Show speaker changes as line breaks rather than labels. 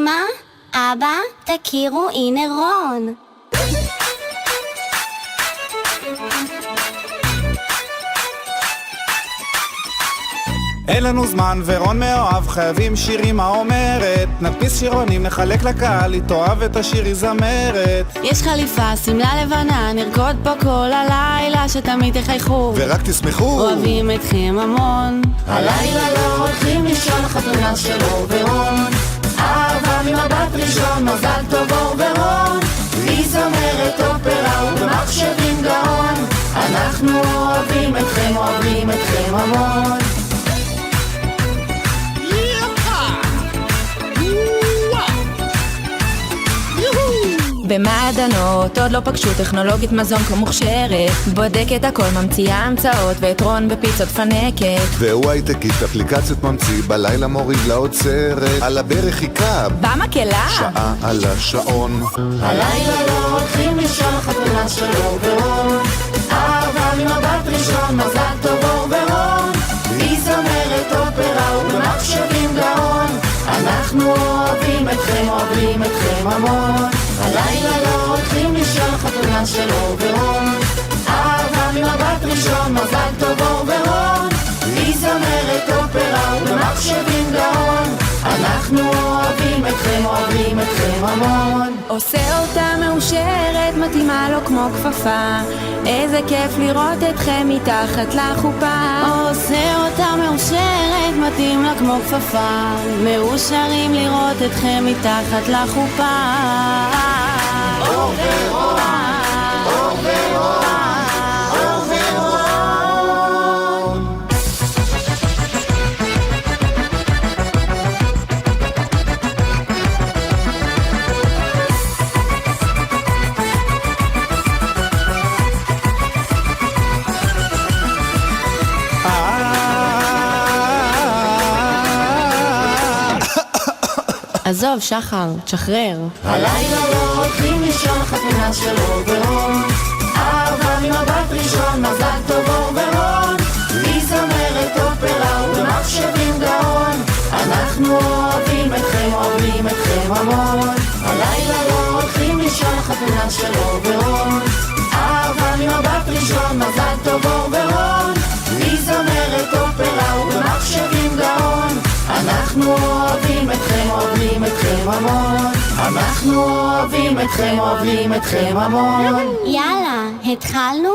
אמא, אבא, תכירו, הנה רון.
אין לנו זמן ורון מאוהב, חייבים שירים האומרת. נדפיס שירונים, נחלק לקהל, היא תאהב את השיר, היא זמרת.
יש חליפה, שמלה לבנה, נרקוד פה כל הלילה, שתמיד תחייכו
ורק תשמחו,
אוהבים אתכם המון.
הלילה לא הולכים לישון, חתונה של אור ורון, אהבה ממבט ראשון, מזל טוב אור ורון. היא זמרת אופרה ובמחשבים גאון, אנחנו אוהבים אתכם המון.
במעדנות עוד לא פגשו טכנולוגית מזון כה מוכשרת, בודקת הכל, ממציאה המצאות, ואת רון בפיצות פנקת.
והוא הייטקיסט, אפליקציות ממציא, בלילה מוריד לעוד סרט, על הברך חיכה
במקהלה
שעה על השעון.
הלילה לא הולכים לישון, חתונה של אור ורון, אהבה ממבט ראשון, מזל טוב אור ורון. היא זמרת אופרה ובמחשבים גאון, אנחנו אוהבים אתכם המון. הלילה לא הולכים לישון, חתונה של אור ורון, אהבה ממבט ראשון, מזל טוב אור ורון. היא זמרת אופרה ובמחשבים גאון, אנחנו אוהבים אתכם המון.
עושה אותה מאושרת, מתאימה לו כמו כפפה, איזה כיף לראות אתכם מתחת לחופה. עושה אותה מאושרת, מתאים לה כמו כפפה, מאושרים לראות אתכם מתחת לחופה.
אור ורון, אור ורון, אור ורון.
עזוב שחר, תשחרר.
הלילה לא הולכים לישון, חתונה של אור ורון, אהבה ממבט ראשון, מזל טוב אור ורון. היא זמרת אופרה ובמחשבים גאון, אנחנו אוהבים אתכם המון. הלילה לא הולכים לישון, חתונה של אור ורון, אהבה ממבט ראשון, מזל טוב אור ורון. היא זמרת אופרה ובמחשבים גאון, אנחנו אוהבים אתכם המון. אנחנו אוהבים אתכם המון.
יאללה, התחלנו?